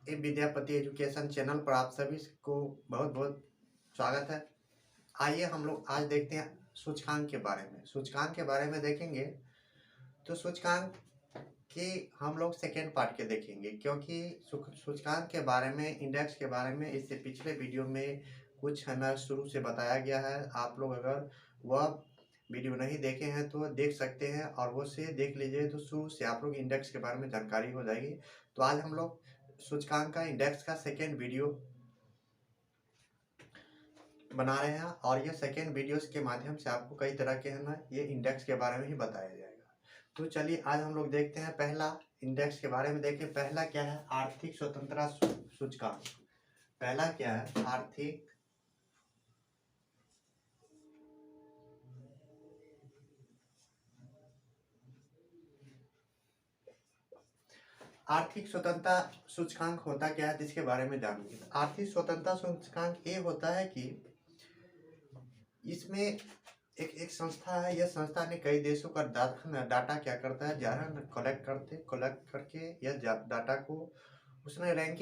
ए Vidyapati education channel पर आप सभी को बहुत बहुत स्वागत है। आइए हम लोग आज देखते हैं सूचकांक के बारे में। सूचकांक के बारे में देखेंगे तो सूचकांक की हम लोग सेकेंड पार्ट के देखेंगे, क्योंकि सूचकांक के बारे में, इंडेक्स के बारे में इससे पिछले वीडियो में कुछ हमें शुरू से बताया गया है। आप लोग अगर वह वीडियो नहीं देखे हैं तो देख सकते हैं, और वो से देख लीजिए तो शुरू से आप लोग इंडेक्स के बारे में जानकारी हो जाएगी। तो आज हम लोग सूचकांक का इंडेक्स का सेकेंड वीडियो बना रहे हैं, और ये सेकेंड वीडियोस के माध्यम से आपको कई तरह के है ना ये इंडेक्स के बारे में ही बताया जाएगा। तो चलिए आज हम लोग देखते हैं पहला इंडेक्स के बारे में। देखिए पहला क्या है, आर्थिक स्वतंत्रता सूचकांक। पहला क्या है, आर्थिक स्वतंत्रता सूचकांक होता क्या है, जिसके बारे में जानेंगे। आर्थिक स्वतंत्रता सूचकांक ये होता है कि इसमें एक संस्था है, यह संस्था ने कई देशों का डाटा क्या करता है, ज़्यादा कलेक्ट करके यह डाटा को उसने रैंक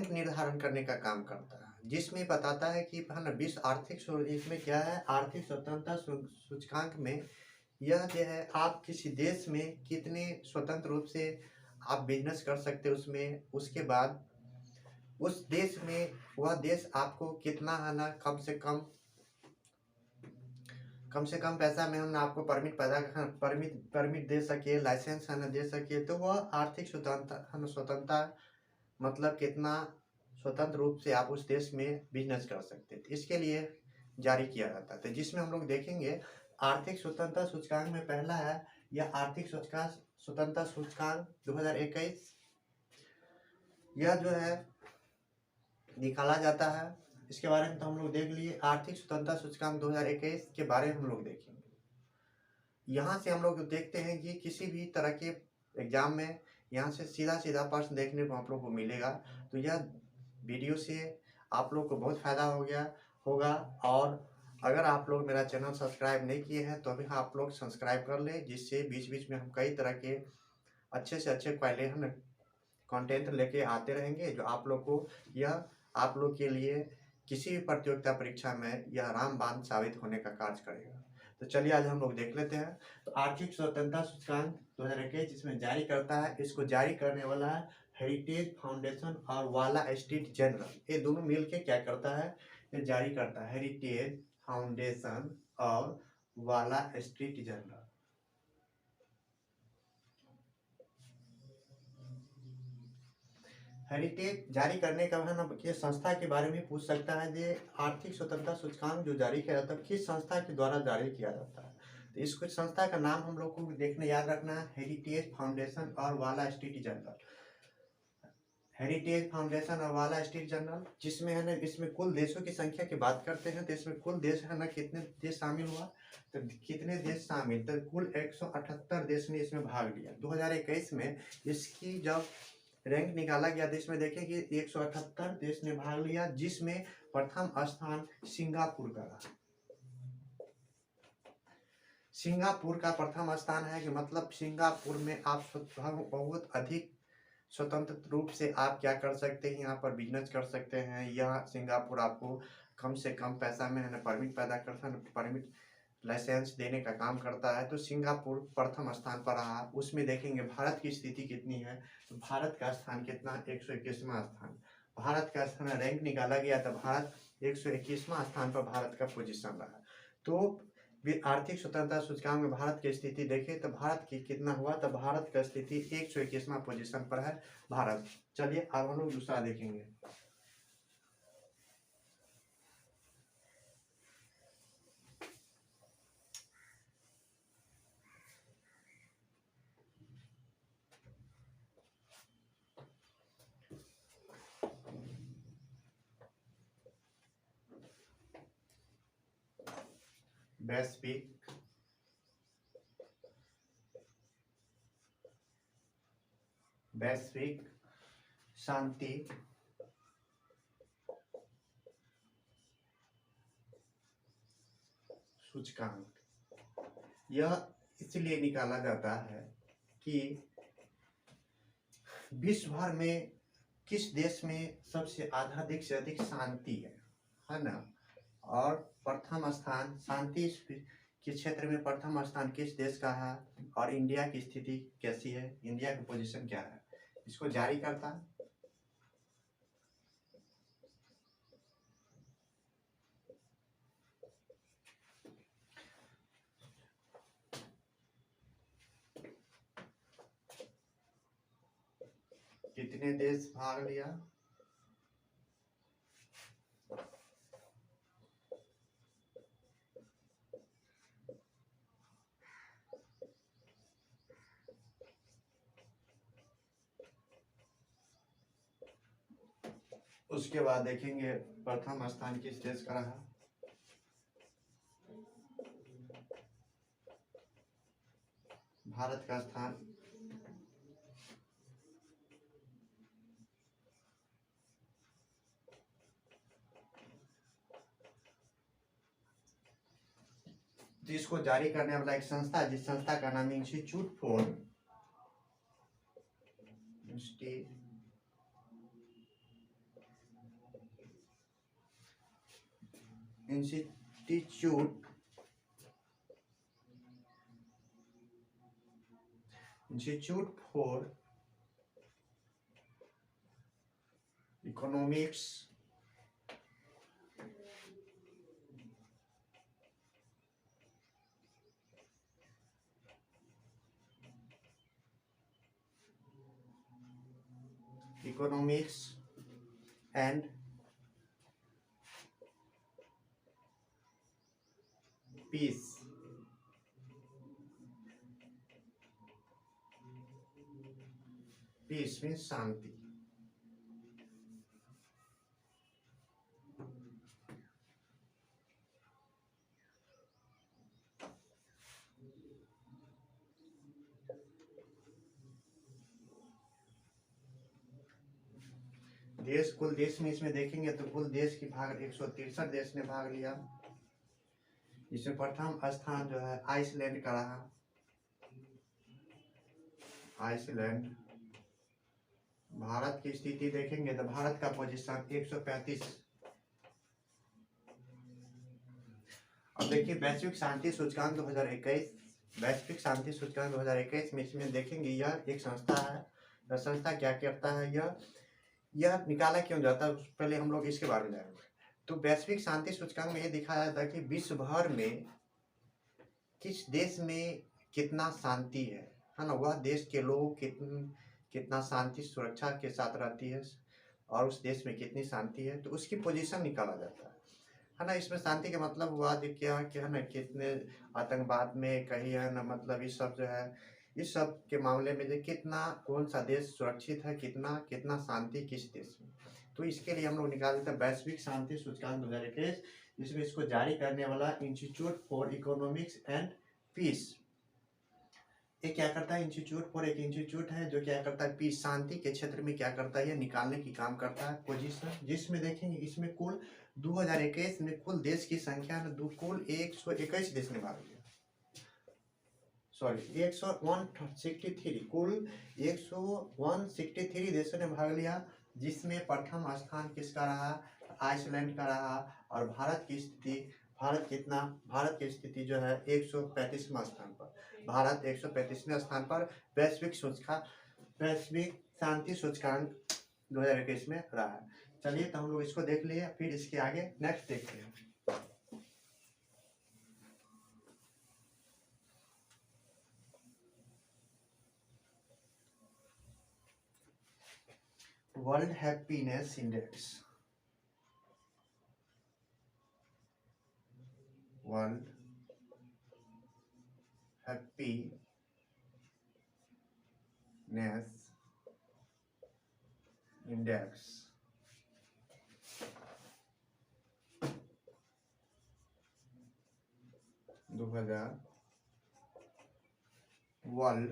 निर्धारण करने का काम करता है, जिसमें बताता है कि विश्व आर्थिक, इसमें क्या है, आर्थिक स्वतंत्रता सूचकांक में यह जो है आप किसी देश में कितने स्वतंत्र रूप से आप बिजनेस कर सकते हैं उसमें, उसके बाद उस देश में वह देश आपको कितना है ना कम से कम पैसा में हम आपको परमिट दे सके, लाइसेंस है ना दे सके, तो वह आर्थिक स्वतंत्रता मतलब कितना स्वतंत्र रूप से आप उस देश में बिजनेस कर सकते थे, इसके लिए जारी किया जाता था। जिसमें हम लोग देखेंगे आर्थिक स्वतंत्रता सूचकांक में पहला है यह आर्थिक स्वतंत्रता सूचकांक 2021। यह जो है निकाला जाता है, इसके बारे में तो हम लोग देख लिए। आर्थिक स्वतंत्रता सूचकांक 2021 के बारे में हम लोग देखेंगे। यहाँ से हम लोग देखते हैं कि किसी भी तरह के एग्जाम में यहाँ से सीधा प्रश्न देखने को आप लोग को मिलेगा। तो यह वीडियो से आप लोग को बहुत फायदा हो गया होगा, और अगर आप लोग मेरा चैनल सब्सक्राइब नहीं किए हैं तो अभी आप लोग सब्सक्राइब कर ले, जिससे बीच बीच में हम कई तरह के अच्छे से अच्छे क्वालिटी कंटेंट लेके आते रहेंगे, जो आप लोग को यह आप लोग के लिए किसी भी प्रतियोगिता परीक्षा में यह रामबाण साबित होने का कार्य करेगा। तो चलिए आज हम लोग देख लेते हैं। तो आर्थिक स्वतंत्रता सूचकांक 2021 जिसमें जारी करता है, इसको जारी करने वाला है हेरिटेज फाउंडेशन और वाला स्ट्रीट जर्नल। ये दोनों मिलके क्या करता है, ये जारी करता है, हेरिटेज फाउंडेशन और वाला स्ट्रीट जर्नल। हेरिटेज जारी करने का है ना, किस संस्था के बारे में पूछ सकता है। ये आर्थिक स्वतंत्रता सूचकांक जो जारी किया जाता है किस संस्था के द्वारा जारी किया जाता है, तो इस कुछ संस्था का नाम हम लोग को देखने याद रखना है, हेरिटेज फाउंडेशन और वाला स्ट्रीट जर्नल। हेरिटेज फाउंडेशन और वाला स्ट्रीट जर्नल, जिसमें है ना, इसमें कुल देशों की संख्या की बात करते हैं तो इसमें कुल देश है ना कितने देश शामिल हुआ, तो कितने देश शामिल, तो कुल 178 देश ने इसमें भाग लिया 2021 में। इसकी जब रैंक निकाला गया देश में देखें कि 178 देश ने भाग लिया, जिसमें प्रथम स्थान सिंगापुर का रहा। सिंगापुर का प्रथम स्थान है कि मतलब सिंगापुर में आप बहुत अधिक स्वतंत्र रूप से आप क्या कर सकते हैं, यहाँ पर बिजनेस कर सकते हैं। यह सिंगापुर आपको कम से कम पैसा में है ना परमिट पैदा करता है, परमिट लाइसेंस देने का काम करता है। तो सिंगापुर प्रथम स्थान पर रहा। उसमें देखेंगे भारत की स्थिति कितनी है, तो भारत का स्थान कितना, 121वां स्थान। भारत का स्थान रैंक निकाला गया तो भारत 121वां स्थान पर भारत का पोजीशन रहा। तो आर्थिक स्वतंत्रता सूचकांक में भारत की स्थिति देखें तो भारत की कितना हुआ, तो भारत का स्थिति 121वां पोजीशन पर है भारत। चलिए अब हम लोग दूसरा देखेंगे। वैश्विक शांति सूचकांक, यह इसलिए निकाला जाता है कि विश्व भर में किस देश में सबसे अधिक से अधिक शांति है ना। और प्रथम स्थान शांति के क्षेत्र में प्रथम स्थान किस देश का है, और इंडिया की स्थिति कैसी है, इंडिया की पोजीशन क्या है, इसको जारी करता है। कितने देश भाग लिया? उसके बाद देखेंगे प्रथम स्थान किस देश का रहा। भारत का स्थान जिसको जारी करने वाला एक संस्था, जिस संस्था का नाम Institute for economics and Peace. Peace means शांति। देश, कुल देश में इसमें देखेंगे तो कुल देश की भाग 163 देश ने भाग लिया। इसमें प्रथम स्थान जो है आइसलैंड का रहा। आइसलैंड। भारत की स्थिति देखेंगे तो भारत का पोजीशन 135। अब देखिए वैश्विक शांति सूचकांक 2021, वैश्विक शांति सूचकांक 2021 में इसमें देखेंगे यह एक संस्था है। यह संस्था क्या करता है, यह निकाला क्यों जाता है, पहले हम लोग इसके बारे में जानेंगे। तो वैश्विक शांति सूचकांक में ये दिखाया जाता है कि विश्व भर में किस देश में कितना शांति है ना, वह देश के लोग कितना शांति सुरक्षा के साथ रहती है, और उस देश में कितनी शांति है, तो उसकी पोजीशन निकाला जाता है ना। इसमें शांति का मतलब हुआ जो क्या है ना, कितने आतंकवाद में कहीं है ना, मतलब इस सब जो है, इस सब के मामले में जो कितना कौन सा देश सुरक्षित है, कितना शांति किस देश में। तो इसके लिए हम लोग निकाल देते हैं वैश्विक शांति सूचकांक 2021, जिसमें इसको जारी करने वाला institute for economics and peace. ये क्या करता है, इंस्टीट्यूट फॉर एक इंस्टीट्यूट है जो क्या करता है, पीस शांति के क्षेत्र में क्या करता है, ये निकालने की काम करता है पोजीशन। जिसमें देखेंगे इसमें कुल 2021 में कुल देश की संख्या है कुल 121 देश ने भाग लिया। सॉरी 163, कुल 163 देशों ने भाग लिया, जिसमें प्रथम स्थान किसका रहा, आइसलैंड का रहा। और भारत की स्थिति, भारत की स्थिति जो है 135वां स्थान पर, भारत 135वें स्थान पर वैश्विक शांति सूचकांक 2021 में रहा है। चलिए तो हम लोग इसको देख लिए, फिर इसके आगे नेक्स्ट देखते हैं। World happiness index, world happiness index 2000, world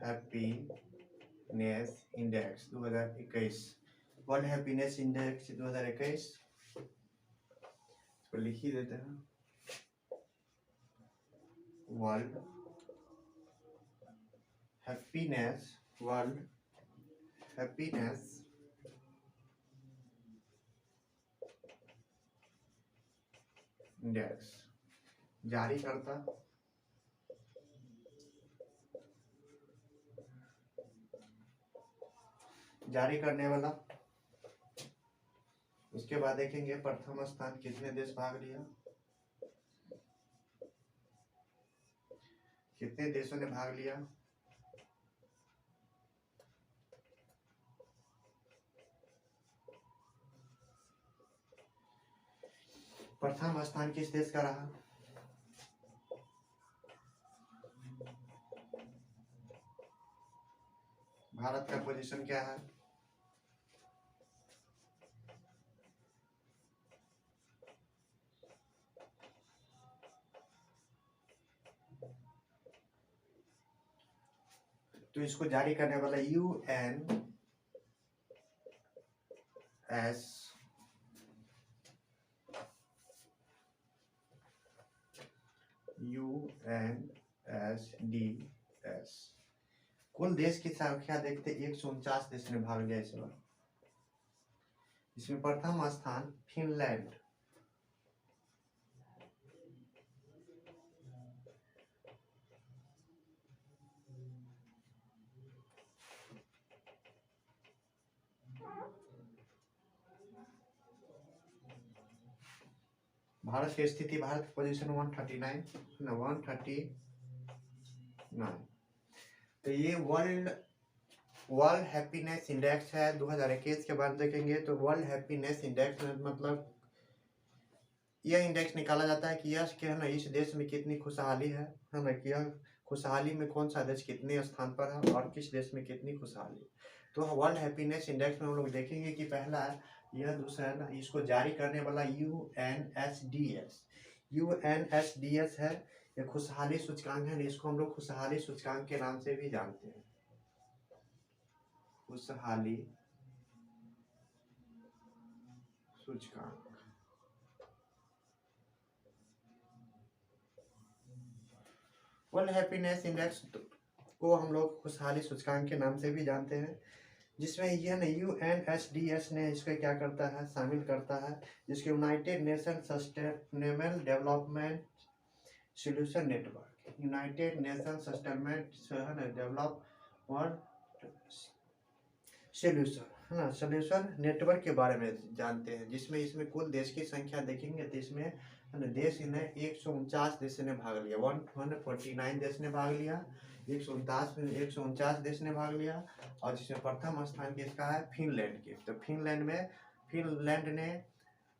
happiness index 2021, world happiness index 2021 इसको लिख ही देते हैं। World happiness, world happiness index जारी करता जारी करने वाला। उसके बाद देखेंगे प्रथम स्थान कितने देश भाग लिया, कितने देशों ने भाग लिया। प्रथम स्थान किस देश का रहा, भारत का पोजीशन क्या है, तो इसको जारी करने वाला UNSDS। कुल देश की संख्या देखते 149 देश ने भाग लिया इस बार। इसमें प्रथम स्थान फिनलैंड, भारत की स्थिति, भारत की पोजीशन 139। तो ये वर्ल्ड हैप्पीनेस इंडेक्स है 2021 के बाद देखेंगे। तो वर्ल्ड हैप्पीनेस इंडेक्स मतलब यह इंडेक्स निकाला जाता है कि यह है ना इस देश में कितनी खुशहाली है ना, कि यह खुशहाली में कौन सा देश कितने स्थान पर है और किस देश में कितनी खुशहाली। तो वर्ल्ड हैप्पीनेस इंडेक्स में हम लोग देखेंगे कि पहला यह, दूसरा है ना इसको जारी करने वाला UNSDS है। ये खुशहाली सूचकांक है, इसको हम लोग खुशहाली सूचकांक के नाम से भी जानते हैं, खुशहाली सूचकांक। वर्ल्ड हैप्पीनेस इंडेक्स को हम लोग खुशहाली सूचकांक के नाम से भी जानते हैं, जिसमें यह ना UNSDS ने इसको क्या करता है, शामिल करता है, जिसके United nation sustainable development solution network, United nation sustainable development solution है ना, सॉल्यूशन नेटवर्क के बारे में जानते हैं, जिसमें इसमें कुल देश की संख्या देखेंगे तो इसमें देश ने 149 देश ने भाग लिया, 149 देश ने भाग लिया, 149 देश ने भाग लिया। और जिसमें प्रथम स्थान किसका है, फिनलैंड के। तो फिनलैंड ने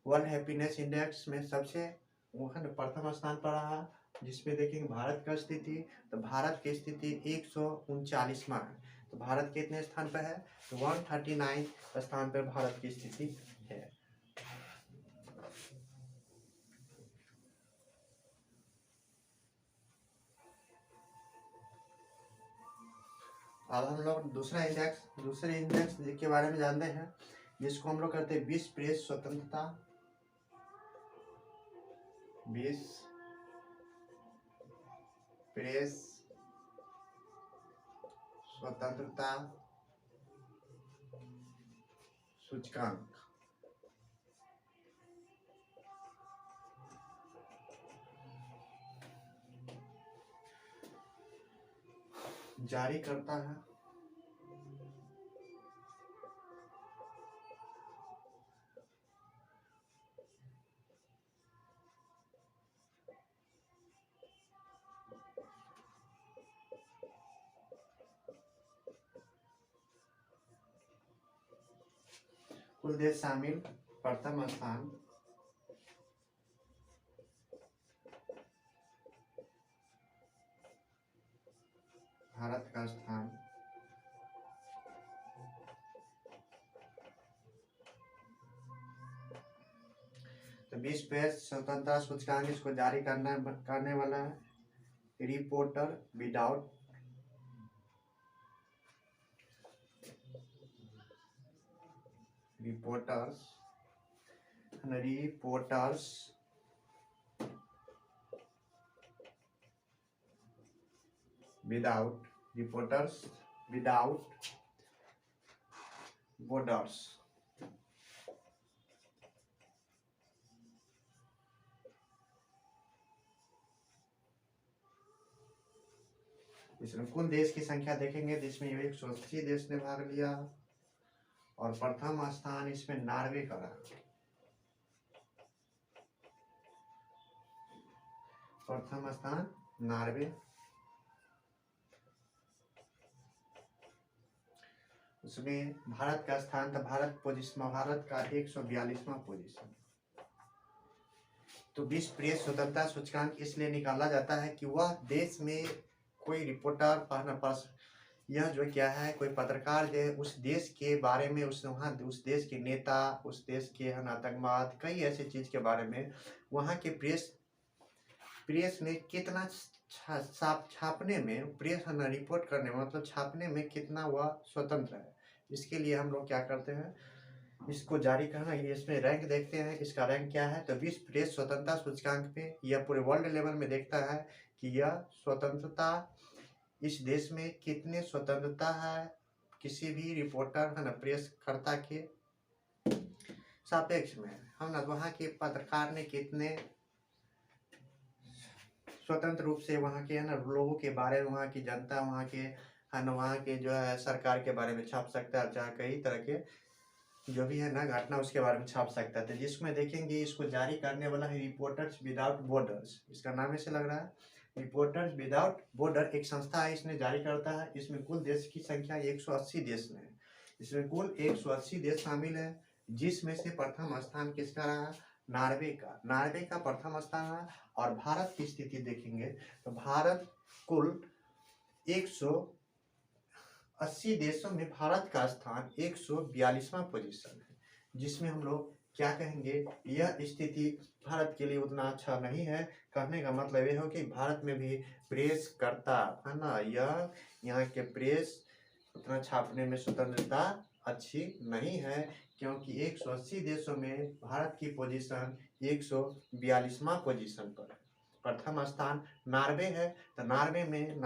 वर्ल्ड हैप्पीनेस इंडेक्स में सबसे प्रथम स्थान पर रहा, जिसमें देखेंगे भारत का स्थिति। तो भारत की स्थिति 139वां है। तो भारत कितने स्थान पर है, तो 139 स्थान पर भारत की स्थिति है। अब हम लोग दूसरे इंडेक्स के बारे में जानते हैं, जिसको हम लोग कहते हैं विश्व प्रेस स्वतंत्रता, विश्व प्रेस स्वतंत्रता सूचकांक। जारी करता है कुल देश शामिल, प्रथम स्थान भारत का स्थान, तो विश्व प्रेस स्वतंत्रता सूचकांक इसको जारी करने वाला है रिपोर्टर्स विदाउट बॉर्डर्स। इसमें कुल देश की संख्या देखेंगे, जिसमें 180 देश ने भाग लिया और प्रथम स्थान इसमें नॉर्वे का रहा। प्रथम स्थान नॉर्वे। उसमें भारत का स्थान था, भारत का 142वां पोजीशन। तो विश्व प्रेस स्वतंत्रता सूचकांक इसलिए निकाला जाता है कि वह देश में कोई रिपोर्टर यह जो क्या है, कोई पत्रकार जो है उस देश के बारे में, उस देश के नेता, उस देश के आतंकवाद, कई ऐसी चीज के बारे में वहाँ के प्रेस में कितना छापने में, प्रेस रिपोर्ट करने में, मतलब छापने में कितना वह स्वतंत्र है, इसके लिए हम लोग क्या करते हैं, इसको जारी करना। ये इसमें रैंक देखते हैं, इसका रैंक क्या है, तो विश्व प्रेस स्वतंत्रता सूचकांक पे यह पूरे वर्ल्ड लेवल में देखता है कि यह स्वतंत्रता, इस देश में कितने स्वतंत्रता है किसी भी रिपोर्टर है ना, प्रेसकर्ता के सापेक्ष में, हम ना वहाँ के पत्रकार ने कितने स्वतंत्र रूप से वहाँ के है ना लोगों के बारे में, वहाँ की जनता, वहाँ के है ना, वहाँ के जो है सरकार के बारे में छाप सकता है, चाहे कई तरह के जो भी है ना घटना उसके बारे में छाप सकता है। जिसमें देखेंगे इसको जारी करने वाला है रिपोर्टर्स विदाउट बॉर्डर्स, इसका नाम ऐसे लग रहा है, रिपोर्टर्स विदाउट बॉर्डर एक संस्था है, इसने जारी करता है। इसमें कुल देश की संख्या 180 देश में है, इसमें कुल 180 देश शामिल है, जिसमें से प्रथम स्थान किसका रहा, नार्वे का प्रथम स्थान रहा। और भारत की स्थिति देखेंगे तो भारत कुल 180 देशों में भारत का स्थान 142वां पोजीशन है, जिसमें हम लोग क्या कहेंगे, यह स्थिति भारत के लिए उतना अच्छा नहीं है। कहने का मतलब यह हो कि भारत में भी प्रेस करता है ना, यह यहाँ के प्रेस उतना छापने में स्वतंत्रता अच्छी नहीं है, क्योंकि 180 देशों में भारत की पोजीशन 142वां पोजीशन पर है। प्रथम स्थान नॉर्वे है, तो नॉर्वे में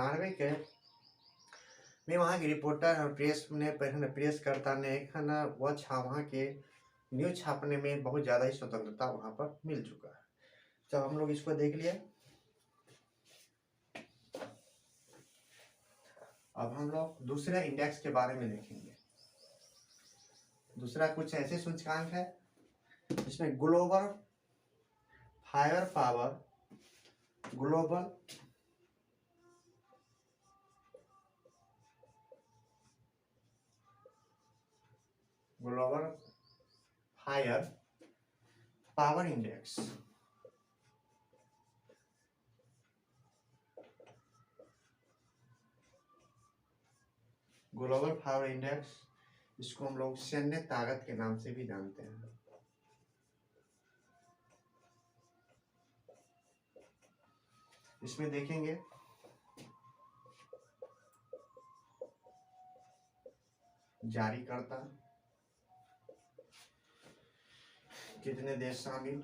वहाँ के रिपोर्टर प्रेसकर्ता ने है ना, वहाँ के न्यूज छापने में बहुत ज़्यादा ही स्वतंत्रता वहाँ पर मिल चुका है। जब हम लोग इसको देख लिए, अब हम लोग दूसरे इंडेक्स के बारे में देखेंगे। दूसरा कुछ ऐसे सूचकांक है जिसमें global fire power, global fire power index, global power index, इसको हम लोग सैन्य ताकत के नाम से भी जानते हैं। इसमें देखेंगे जारीकर्ता, कितने देश शामिल,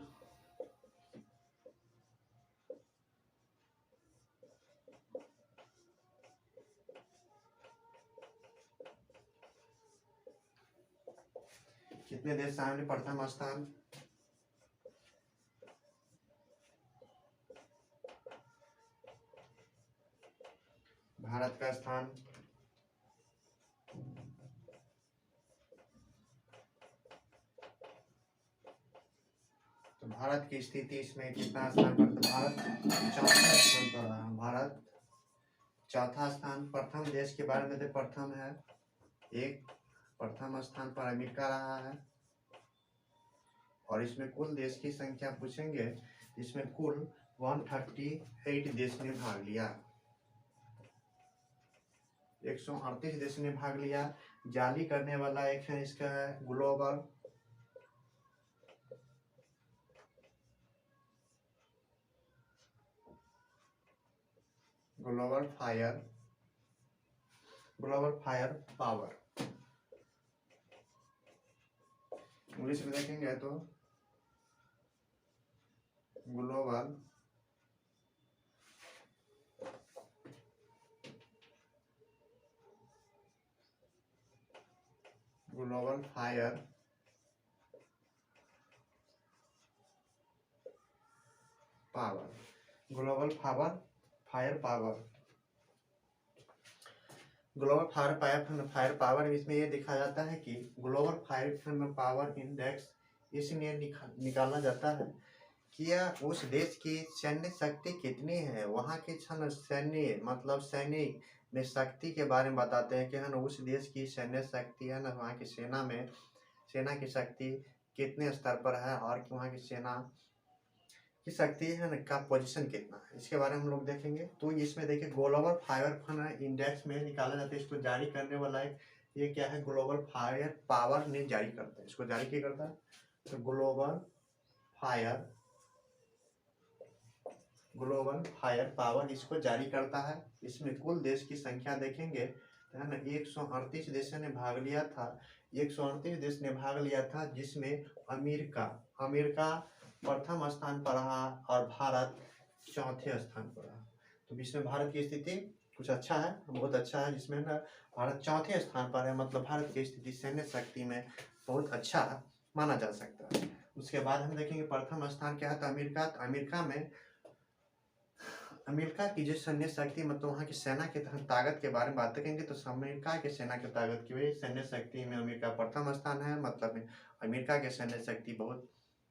कितने देश शामिल, प्रथम स्थान भारत का स्थान, तो भारत की स्थिति इसमें कितना स्थान पर, तो भारत चौथा स्थान पर रहा, भारत चौथा स्थान। प्रथम देश के बारे में तो प्रथम है, एक प्रथम स्थान पर अमेरिका रहा है। और इसमें कुल देश की संख्या पूछेंगे, इसमें कुल 138 देश ने भाग लिया, 138 देश ने भाग लिया। जारी करने वाला एक है, इसका है ग्लोबल फायर पावर, इंग्लिश में देखेंगे तो global fire power, global fire power, global fire power इसमें ये देखा जाता है कि ग्लोबल फायर पावर इंडेक्स इसलिए निकाला जाता है कि यह उस देश की सैन्य शक्ति कितनी है, वहाँ की सैन्य मतलब सैनिक में शक्ति के बारे में बताते हैं कि है ना उस देश की सैन्य शक्ति है ना, वहाँ की सेना की शक्ति कितने स्तर पर है और वहाँ की सेना की शक्ति है ना का पोजीशन कितना है, इसके बारे में हम लोग देखेंगे। तो इसमें देखिए ग्लोबल फायर इंडेक्स में निकाला जाता है, इसको जारी करने वाला एक ये क्या है, ग्लोबल फायर पावर ने जारी करता है, इसको जारी क्या करता है, तो ग्लोबल फायर पावर इसको जारी करता है। इसमें कुल देश की संख्या देखेंगे तो है ना 138 देशों ने भाग लिया था, 138 देश ने भाग लिया था, जिसमें अमेरिका प्रथम स्थान पर रहा और भारत चौथे स्थान पर रहा। तो इसमें भारत की स्थिति कुछ अच्छा है, बहुत अच्छा है, जिसमें ना भारत चौथे स्थान पर है, मतलब भारत की स्थिति सैन्य शक्ति में बहुत अच्छा माना जा सकता है। उसके बाद हम देखेंगे प्रथम स्थान क्या है, तो अमेरिका की जो सैन्य शक्ति मतलब वहाँ की सेना की ताकत के बारे में बात करेंगे तो अमेरिका के सेना की ताकत की वजह सैन्य शक्ति में अमेरिका प्रथम स्थान है, मतलब अमेरिका की सैन्य शक्ति बहुत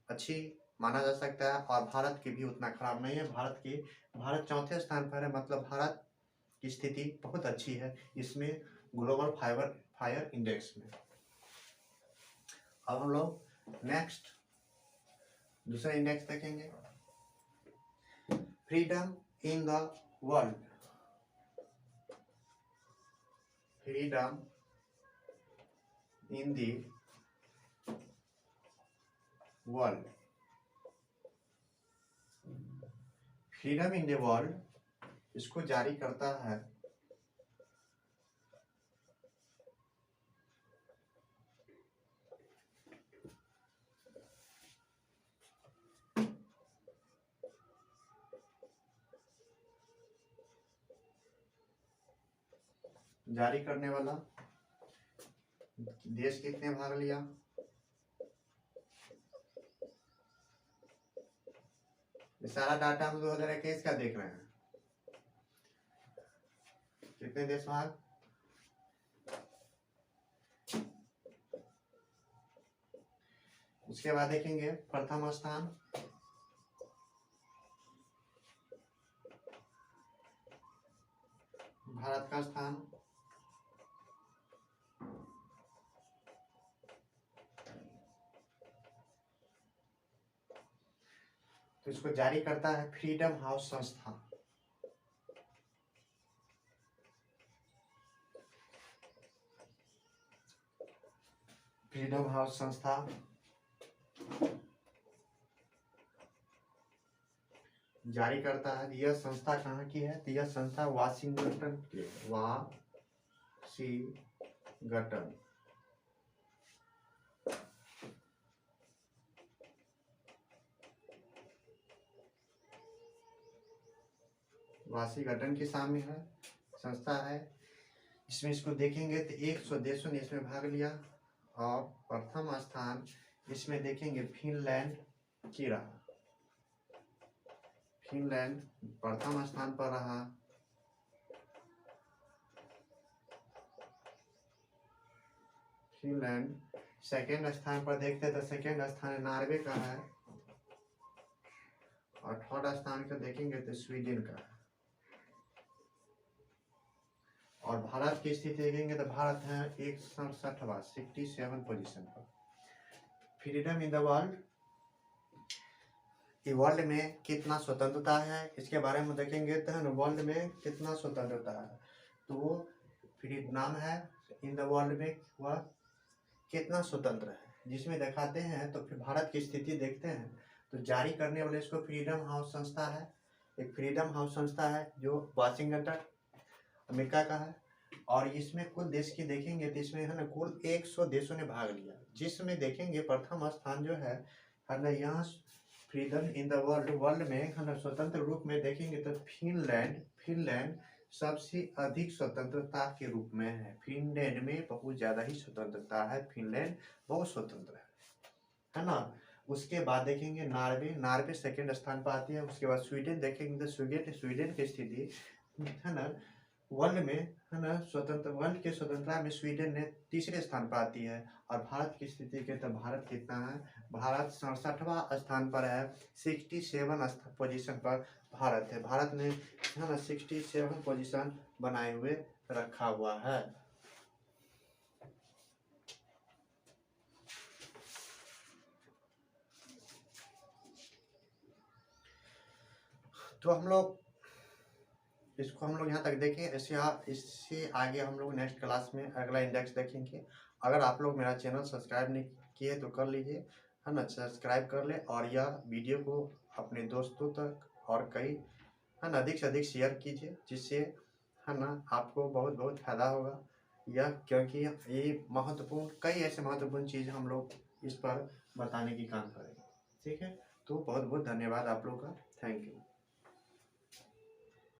अच्छी माना जा सकता है और भारत की भी उतना खराब नहीं है, भारत चौथे स्थान पर है, मतलब भारत की स्थिति बहुत अच्छी है इसमें ग्लोबल फायर इंडेक्स में। अब हम लोग नेक्स्ट दूसरा इंडेक्स देखेंगे, freedom in the world, freedom in the world, freedom in the world इसको जारी करता है जारी करने वाला देश कितने भाग लिया, सारा डाटा हम 2021 का देख रहे हैं, कितने देश भाग, उसके बाद देखेंगे प्रथम स्थान भारत का स्थान, तो इसको जारी करता है फ्रीडम हाउस संस्था, फ्रीडम हाउस संस्था जारी करता है। यह संस्था कहाँ की है, तो यह संस्था वाशिंगटन की, वाशिंगटन की सामने है संस्था है। इसमें इसको देखेंगे तो 100 देशों ने इसमें भाग लिया और प्रथम स्थान इसमें देखेंगे फिनलैंड की रहा, फिनलैंड प्रथम स्थान पर रहा। फिनलैंड सेकेंड स्थान पर देखते तो सेकेंड स्थान नॉर्वे का है और थर्ड स्थान को देखेंगे तो स्वीडन का है। और भारत की स्थिति देखेंगे तो भारत है 167 पोजीशन पर। Freedom in the world, world में कितना स्वतंत्रता है इसके बारे में देखेंगे तो वर्ल्ड में कितना स्वतंत्रता है, तो नाम है इन द वर्ल्ड में वह कितना स्वतंत्र है, जिसमें दिखाते हैं। तो फिर भारत की स्थिति देखते हैं तो जारी करने वाले इसको फ्रीडम हाउस संस्था है, एक फ्रीडम हाउस संस्था है जो वाशिंगटन अमेरिका का है। और इसमें कुल देश की देखेंगे तो इसमें है ना कुल 100 देशों ने भाग लिया, जिसमें देखेंगे प्रथम स्थान जो है ना यहाँ फ्रीडम इन द वर्ल्ड में है ना स्वतंत्र रूप में देखेंगे तो फिनलैंड सबसे अधिक स्वतंत्रता के रूप में है। फिनलैंड में बहुत ज़्यादा ही स्वतंत्रता है, फिनलैंड बहुत स्वतंत्र है ना। उसके बाद देखेंगे नॉर्वे, नॉर्वे सेकंड स्थान पर आती है। उसके बाद स्वीडन देखेंगे तो स्वीडन की स्थिति है ना वर्ल्ड में है ना स्वतंत्र, वर्ल्ड के स्वतंत्रता में स्वीडन ने तीसरे स्थान पर आती है। और भारत की स्थिति के तो भारत कितना है, भारत 67वां स्थान पर है, 67 पोजीशन पर भारत है। भारत ने है ना 67 पोजीशन बनाए हुए रखा हुआ है। तो हम लोग इसको हम लोग यहाँ तक देखें। इससे आगे हम लोग नेक्स्ट क्लास में अगला इंडेक्स देखेंगे। अगर आप लोग मेरा चैनल सब्सक्राइब नहीं किए तो कर लीजिए है ना, सब्सक्राइब कर ले और यह वीडियो को अपने दोस्तों तक और कई है ना अधिक से अधिक शेयर कीजिए, जिससे है ना आपको बहुत बहुत फायदा होगा। यह क्योंकि ये महत्वपूर्ण कई ऐसे महत्वपूर्ण चीज़ हम लोग इस पर बताने की काम करेंगे। ठीक है, तो बहुत बहुत धन्यवाद आप लोग का। Thank you.